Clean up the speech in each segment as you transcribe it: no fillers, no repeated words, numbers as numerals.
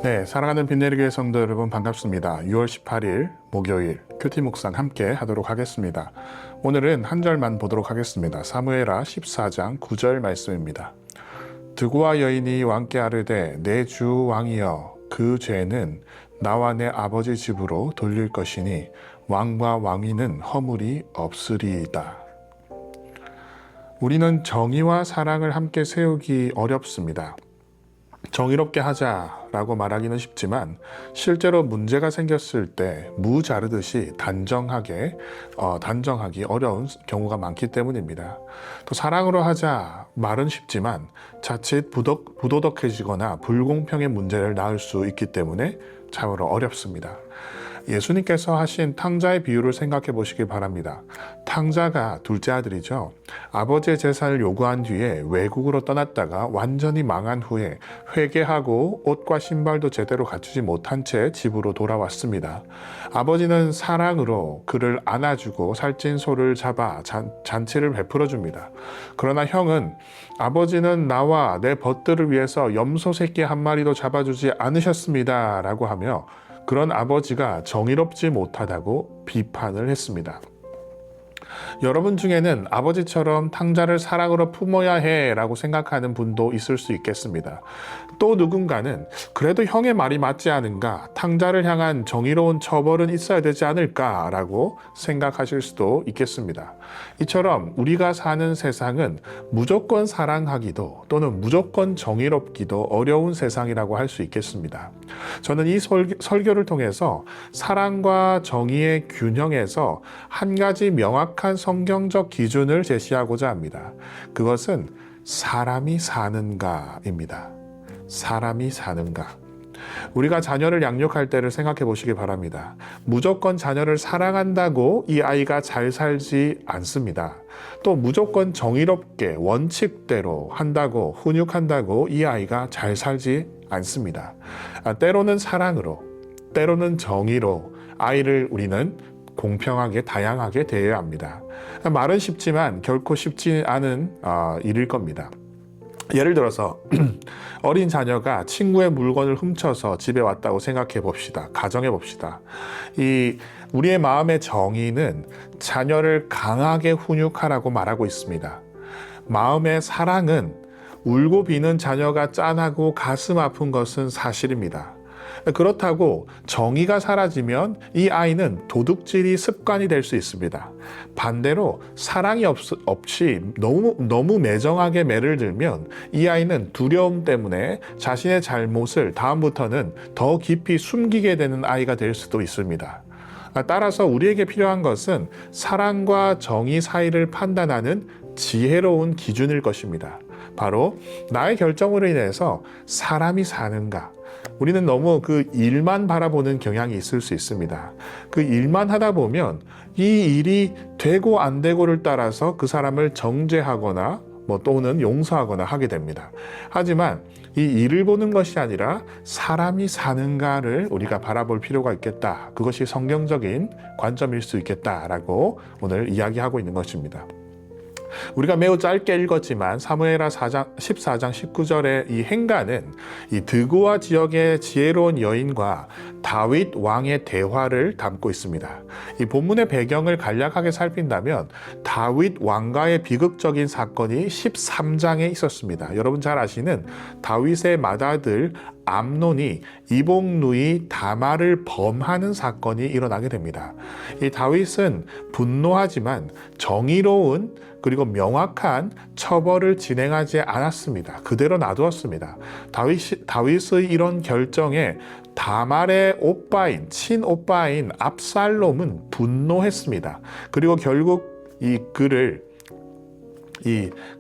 네, 사랑하는 빛내리교회 성도 여러분 반갑습니다. 6월 18일 목요일 큐티 묵상 함께 하도록 하겠습니다. 오늘은 한 절만 보도록 하겠습니다. 사무엘하 14장 9절 말씀입니다. 드고와 여인이 왕께 아르되 내 주 왕이여 그 죄는 나와 내 아버지 집으로 돌릴 것이니 왕과 왕위는 허물이 없으리이다. 우리는 정의와 사랑을 함께 세우기 어렵습니다. 정의롭게 하자라고 말하기는 쉽지만 실제로 문제가 생겼을 때 무 자르듯이 단정하기 어려운 경우가 많기 때문입니다. 또 사랑으로 하자 말은 쉽지만 자칫 부도덕해지거나 불공평의 문제를 낳을 수 있기 때문에 참으로 어렵습니다. 예수님께서 하신 탕자의 비유를 생각해 보시기 바랍니다. 탕자가 둘째 아들이죠. 아버지의 재산을 요구한 뒤에 외국으로 떠났다가 완전히 망한 후에 회개하고 옷과 신발도 제대로 갖추지 못한 채 집으로 돌아왔습니다. 아버지는 사랑으로 그를 안아주고 살찐 소를 잡아 잔치를 베풀어 줍니다. 그러나 형은 아버지는 나와 내 벗들을 위해서 염소 새끼 한 마리도 잡아주지 않으셨습니다 라고 하며 그런 아버지가 정의롭지 못하다고 비판을 했습니다. 여러분 중에는 아버지처럼 탕자를 사랑으로 품어야 해라고 생각하는 분도 있을 수 있겠습니다. 또 누군가는 그래도 형의 말이 맞지 않은가, 탕자를 향한 정의로운 처벌은 있어야 되지 않을까라고 생각하실 수도 있겠습니다. 이처럼 우리가 사는 세상은 무조건 사랑하기도 또는 무조건 정의롭기도 어려운 세상이라고 할 수 있겠습니다. 저는 이 설교를 통해서 사랑과 정의의 균형에서 한 가지 명확한 성경적 기준을 제시하고자 합니다. 그것은 사람이 사는가입니다. 사람이 사는가. 우리가 자녀를 양육할 때를 생각해 보시기 바랍니다. 무조건 자녀를 사랑한다고 이 아이가 잘 살지 않습니다. 또 무조건 정의롭게 원칙대로 한다고 훈육한다고 이 아이가 잘 살지 않습니다. 때로는 사랑으로, 때로는 정의로 아이를 우리는 공평하게 다양하게 대해야 합니다. 말은 쉽지만 결코 쉽지 않은 일일 겁니다. 예를 들어서 어린 자녀가 친구의 물건을 훔쳐서 집에 왔다고 생각해 봅시다. 가정해 봅시다. 우리의 마음의 정의는 자녀를 강하게 훈육하라고 말하고 있습니다. 마음의 사랑은 울고 비는 자녀가 짠하고 가슴 아픈 것은 사실입니다. 그렇다고 정의가 사라지면 이 아이는 도둑질이 습관이 될 수 있습니다. 반대로 사랑이 없이 너무 매정하게 매를 들면 이 아이는 두려움 때문에 자신의 잘못을 다음부터는 더 깊이 숨기게 되는 아이가 될 수도 있습니다. 따라서 우리에게 필요한 것은 사랑과 정의 사이를 판단하는 지혜로운 기준일 것입니다. 바로 나의 결정으로 인해서 사람이 사는가, 우리는 너무 그 일만 바라보는 경향이 있을 수 있습니다. 그 일만 하다 보면 이 일이 되고 안 되고를 따라서 그 사람을 정죄하거나 또는 용서하거나 하게 됩니다. 하지만 이 일을 보는 것이 아니라 사람이 사는가를 우리가 바라볼 필요가 있겠다. 그것이 성경적인 관점일 수 있겠다라고 오늘 이야기하고 있는 것입니다. 우리가 매우 짧게 읽었지만 사무엘하 14장 19절의 이 행간은 이 드고와 지역의 지혜로운 여인과 다윗 왕의 대화를 담고 있습니다. 이 본문의 배경을 간략하게 살핀다면 다윗 왕과의 비극적인 사건이 13장에 있었습니다. 여러분 잘 아시는 다윗의 맏아들 암논이 이복 누이 다말을 범하는 사건이 일어나게 됩니다. 이 다윗은 분노하지만 정의로운 그리고 명확한 처벌을 진행하지 않았습니다. 그대로 놔두었습니다. 다윗의 이런 결정에 다말의 친오빠인 압살롬은 분노했습니다. 그리고 결국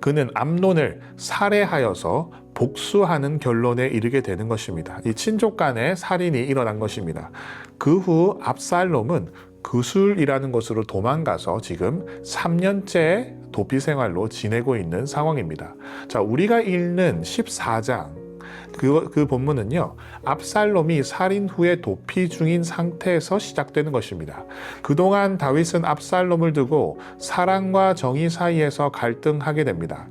그는 암논을 살해하여서 복수하는 결론에 이르게 되는 것입니다. 이 친족 간의 살인이 일어난 것입니다. 그 후 압살롬은 그술이라는 곳으로 도망가서 지금 3년째 도피 생활로 지내고 있는 상황입니다. 자, 우리가 읽는 14장 그 본문은요, 압살롬이 살인 후에 도피 중인 상태에서 시작되는 것입니다. 그동안 다윗은 압살롬을 두고 사랑과 정의 사이에서 갈등하게 됩니다.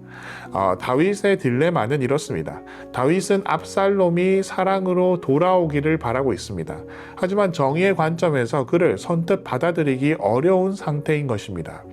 다윗의 딜레마는 이렇습니다. 다윗은 압살롬이 사랑으로 돌아오기를 바라고 있습니다. 하지만 정의의 관점에서 그를 선뜻 받아들이기 어려운 상태인 것입니다.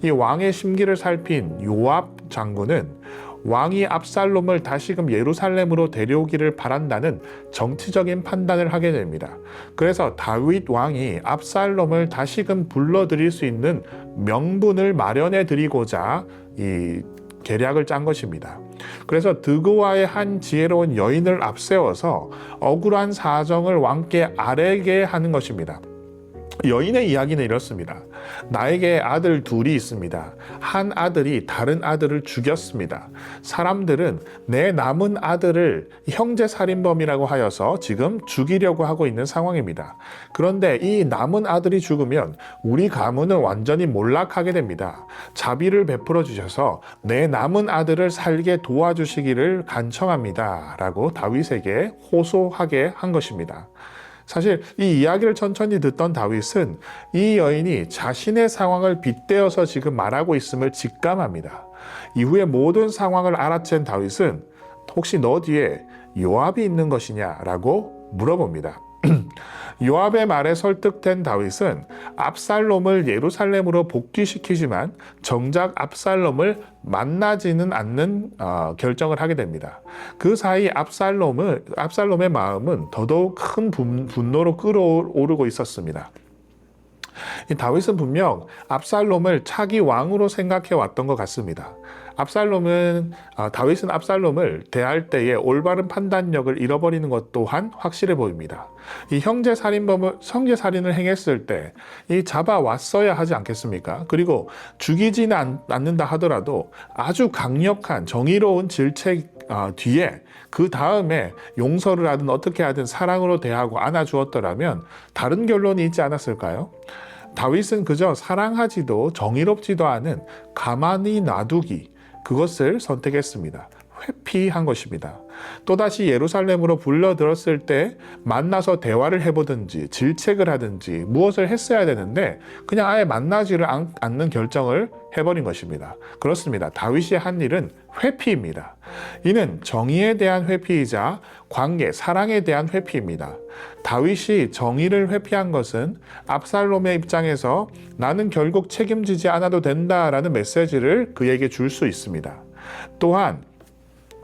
이 왕의 심기를 살핀 요압 장군은 왕이 압살롬을 다시금 예루살렘으로 데려오기를 바란다는 정치적인 판단을 하게 됩니다. 그래서 다윗 왕이 압살롬을 다시금 불러들일 수 있는 명분을 마련해 드리고자 이 계략을 짠 것입니다. 그래서 드고아의 한 지혜로운 여인을 앞세워서 억울한 사정을 왕께 아뢰게 하는 것입니다. 여인의 이야기는 이렇습니다. 나에게 아들 둘이 있습니다. 한 아들이 다른 아들을 죽였습니다. 사람들은 내 남은 아들을 형제 살인범이라고 하여서 지금 죽이려고 하고 있는 상황입니다. 그런데 이 남은 아들이 죽으면 우리 가문은 완전히 몰락하게 됩니다. 자비를 베풀어 주셔서 내 남은 아들을 살게 도와주시기를 간청합니다. 라고 다윗에게 호소하게 한 것입니다. 사실 이 이야기를 천천히 듣던 다윗은 이 여인이 자신의 상황을 빗대어서 지금 말하고 있음을 직감합니다. 이후에 모든 상황을 알아챈 다윗은 혹시 너 뒤에 요압이 있는 것이냐라고 물어봅니다. 요압의 말에 설득된 다윗은 압살롬을 예루살렘으로 복귀시키지만 정작 압살롬을 만나지는 않는 결정을 하게 됩니다. 그 사이 압살롬의 마음은 더더욱 큰 분노로 끓어오르고 있었습니다. 다윗은 분명 압살롬을 차기 왕으로 생각해 왔던 것 같습니다. 다윗은 압살롬을 대할 때에 올바른 판단력을 잃어버리는 것 또한 확실해 보입니다. 이 형제 살인을 행했을 때 이 잡아왔어야 하지 않겠습니까? 그리고 죽이지는 않는다 하더라도 아주 강력한 정의로운 질책 뒤에 그 다음에 용서를 하든 어떻게 하든 사랑으로 대하고 안아주었더라면 다른 결론이 있지 않았을까요? 다윗은 그저 사랑하지도 정의롭지도 않은 가만히 놔두기, 그것을 선택했습니다. 회피한 것입니다. 또다시 예루살렘으로 불러들었을 때 만나서 대화를 해보든지 질책을 하든지 무엇을 했어야 되는데 그냥 아예 만나지를 않는 결정을 해버린 것입니다. 그렇습니다. 다윗이 한 일은 회피입니다. 이는 정의에 대한 회피이자 관계, 사랑에 대한 회피입니다. 다윗이 정의를 회피한 것은 압살롬의 입장에서 나는 결국 책임지지 않아도 된다라는 메시지를 그에게 줄 수 있습니다. 또한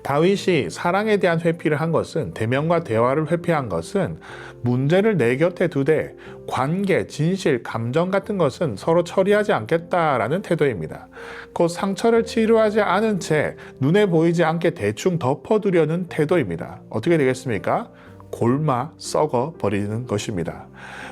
다윗이 사랑에 대한 회피를 한 것은, 대면과 대화를 회피한 것은 문제를 내 곁에 두되 관계, 진실, 감정 같은 것은 서로 처리하지 않겠다라는 태도입니다. 곧 상처를 치료하지 않은 채 눈에 보이지 않게 대충 덮어두려는 태도입니다. 어떻게 되겠습니까? 골마 썩어 버리는 것입니다.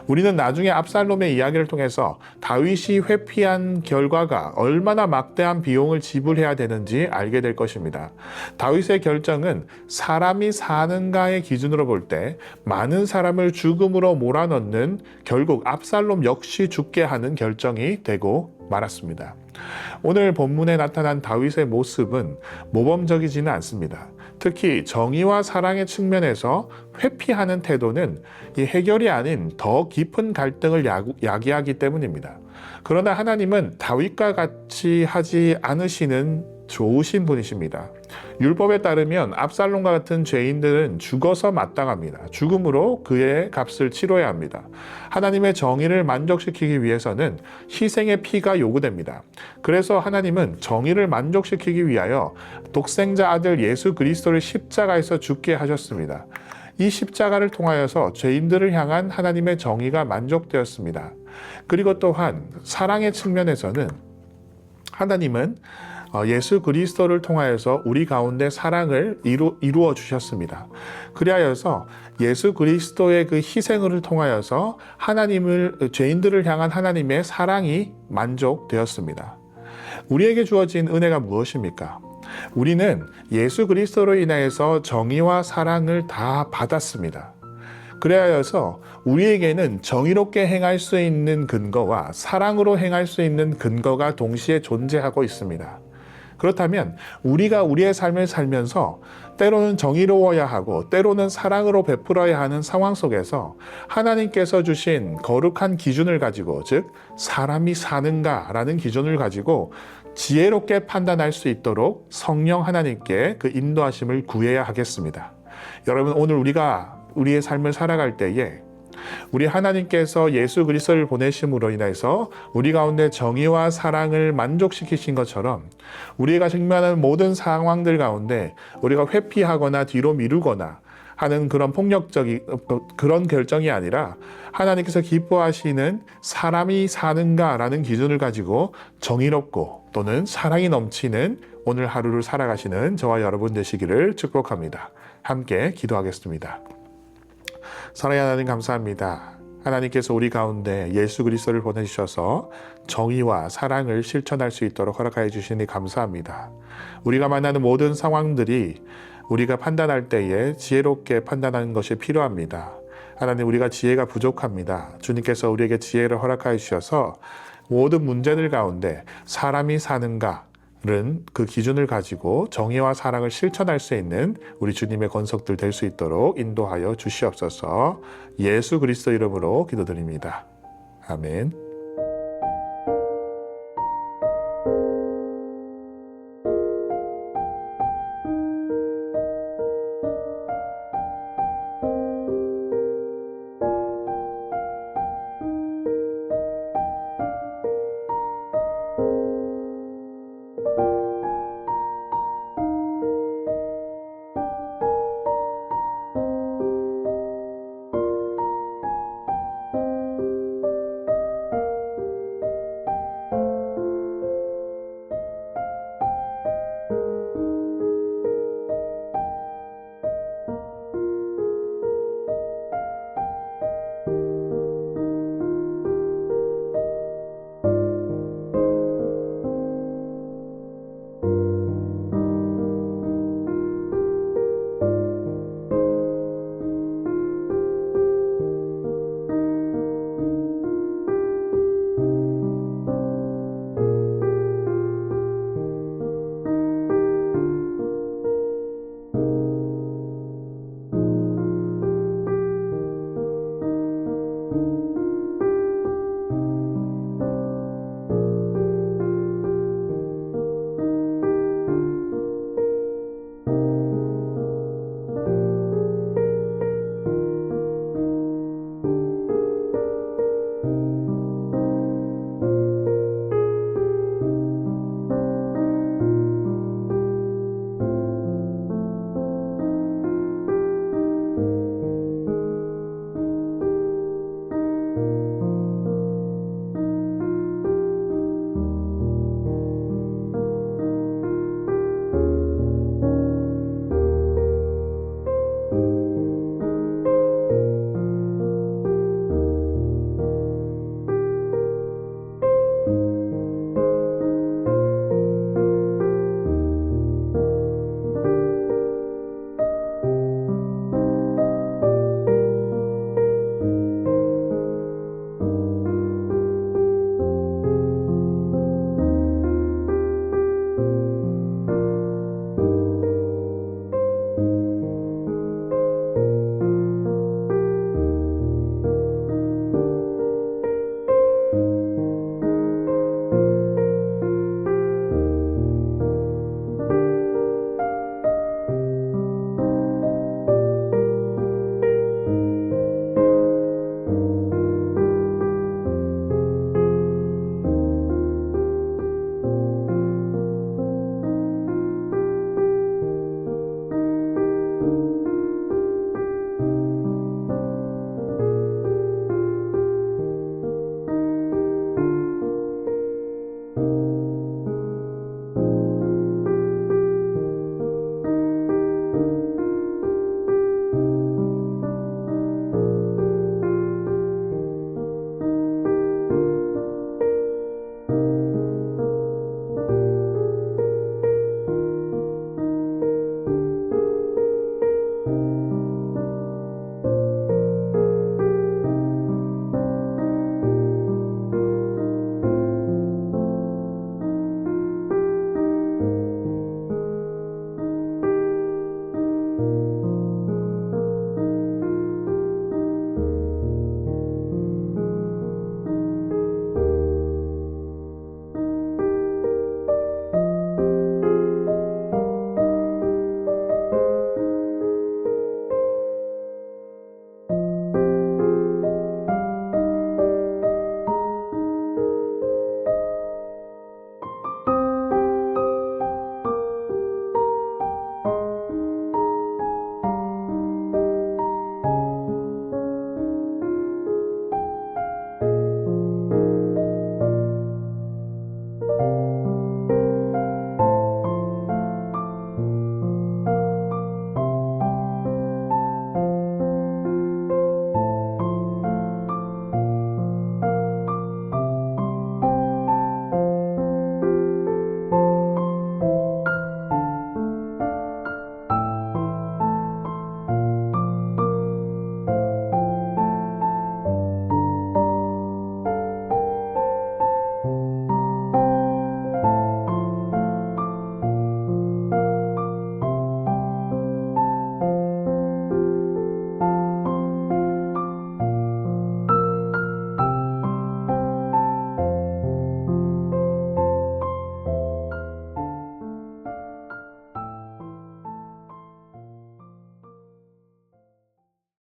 우리는 나중에 압살롬의 이야기를 통해서 다윗이 회피한 결과가 얼마나 막대한 비용을 지불해야 되는지 알게 될 것입니다. 다윗의 결정은 사람이 사는가의 기준으로 볼 때 많은 사람을 죽음으로 몰아넣는, 결국 압살롬 역시 죽게 하는 결정이 되고 말았습니다. 오늘 본문에 나타난 다윗의 모습은 모범적이지는 않습니다. 특히 정의와 사랑의 측면에서 회피하는 태도는 이 해결이 아닌 더 깊은 갈등을 야기하기 때문입니다. 그러나 하나님은 다윗과 같이 하지 않으시는 좋으신 분이십니다. 율법에 따르면 압살롬과 같은 죄인들은 죽어서 마땅합니다. 죽음으로 그의 값을 치러야 합니다. 하나님의 정의를 만족시키기 위해서는 희생의 피가 요구됩니다. 그래서 하나님은 정의를 만족시키기 위하여 독생자 아들 예수 그리스도를 십자가에서 죽게 하셨습니다. 이 십자가를 통하여서 죄인들을 향한 하나님의 정의가 만족되었습니다. 그리고 또한 사랑의 측면에서는 하나님은 예수 그리스도를 통하여서 우리 가운데 사랑을 이루어 주셨습니다. 그리하여서 예수 그리스도의 그 희생을 통하여서 죄인들을 향한 하나님의 사랑이 만족되었습니다. 우리에게 주어진 은혜가 무엇입니까? 우리는 예수 그리스도로 인하여서 정의와 사랑을 다 받았습니다. 그래야여서 우리에게는 정의롭게 행할 수 있는 근거와 사랑으로 행할 수 있는 근거가 동시에 존재하고 있습니다. 그렇다면 우리가 우리의 삶을 살면서 때로는 정의로워야 하고 때로는 사랑으로 베풀어야 하는 상황 속에서 하나님께서 주신 거룩한 기준을 가지고, 즉 사람이 사는가라는 기준을 가지고 지혜롭게 판단할 수 있도록 성령 하나님께 그 인도하심을 구해야 하겠습니다. 여러분, 오늘 우리가 우리의 삶을 살아갈 때에 우리 하나님께서 예수 그리스도를 보내심으로 인해서 우리 가운데 정의와 사랑을 만족시키신 것처럼 우리가 직면하는 모든 상황들 가운데 우리가 회피하거나 뒤로 미루거나 하는 그런 폭력적인 그런 결정이 아니라 하나님께서 기뻐하시는 사람이 사는가라는 기준을 가지고 정의롭고 또는 사랑이 넘치는 오늘 하루를 살아가시는 저와 여러분 되시기를 축복합니다. 함께 기도하겠습니다. 사랑의 하나님, 감사합니다. 하나님께서 우리 가운데 예수 그리스도를 보내주셔서 정의와 사랑을 실천할 수 있도록 허락하여 주시니 감사합니다. 우리가 만나는 모든 상황들이 우리가 판단할 때에 지혜롭게 판단하는 것이 필요합니다. 하나님, 우리가 지혜가 부족합니다. 주님께서 우리에게 지혜를 허락하여 주셔서 모든 문제들 가운데 사람이 사는가 그 기준을 가지고 정의와 사랑을 실천할 수 있는 우리 주님의 권속들 될 수 있도록 인도하여 주시옵소서. 예수 그리스도 이름으로 기도드립니다. 아멘.